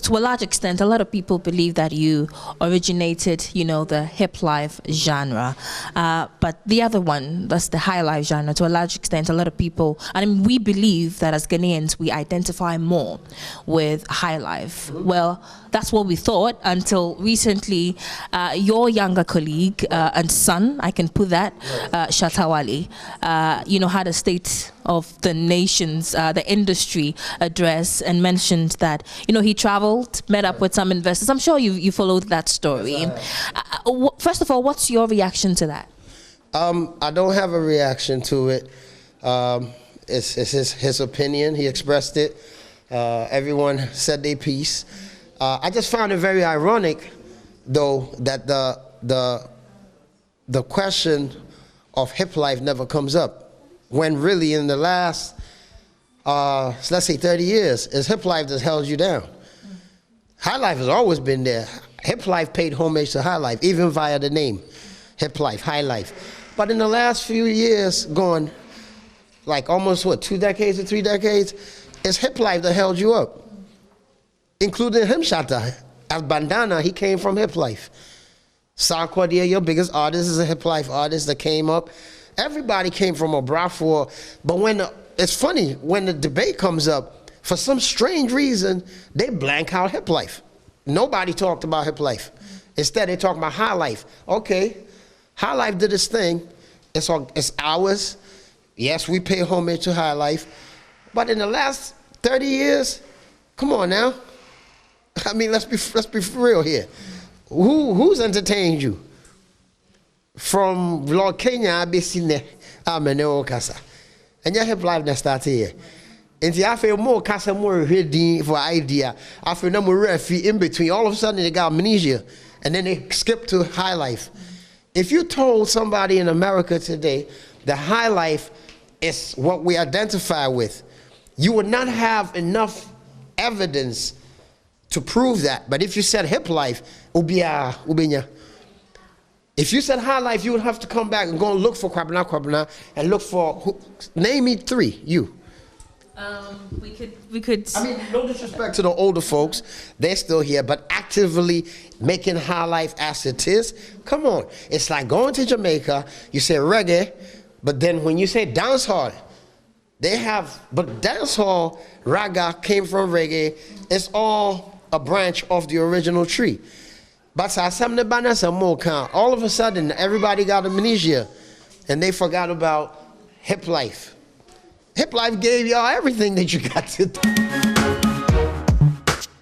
to a large extent, a lot of people believe that you originated, you know, the hip life genre. But the other one, that's the high life genre, to a large extent, a lot of people, and we believe that as Ghanaians, we identify more with high life. Well, that's what we thought until recently. Your younger colleague and son, I can put that, Shatawale, you know, had a State of the Nation's, the industry address, and mentioned that, you know, he traveled, met up with some investors. I'm sure you followed that story. Yes, first of all, what's your reaction to that? I don't have a reaction to it. It's his opinion. He expressed it. Everyone said their piece. I just found it very ironic, though, that the question of hip life never comes up, when really in the last, let's say 30 years, it's hip life that's held you down. High life has always been there. Hip life paid homage to high life, even via the name, hip life, high life. But in the last few years, gone, like almost what, 2 decades or 3 decades, it's hip life that held you up, including him, Shatta. As Bandana, he came from hip life. Sarkodie, your biggest artist, is a hip life artist that came up. Everybody came from a brothel, but it's funny, when the debate comes up, for some strange reason, they blank out hip life. Nobody talked about hip life. Instead, they talk about high life. Okay, high life did its thing. It's ours. Yes, we pay homage to high life. But in the last 30 years, come on now. I mean, let's be for real here. Who's entertained you? From Lord Kenya, I've been seen there. I'm a no casa. And your hip life that started here. And I feel more casa, more ready for idea. I feel no more refi in between. All of a sudden, they got amnesia. And then they skip to high life. If you told somebody in America today that high life is what we identify with, you would not have enough evidence to prove that. But if you said hip life, ubinya. If you said high life, you would have to come back and go and look for Kwabena and look for, name me 3, you. We could. I mean, no disrespect to the older folks, they're still here, but actively making high life as it is. Come on, it's like going to Jamaica, you say reggae, but then when you say dancehall, but dancehall, raga came from reggae. It's all a branch of the original tree. But all of a sudden, everybody got amnesia, and they forgot about hip life. Hip life gave y'all everything that you got to do.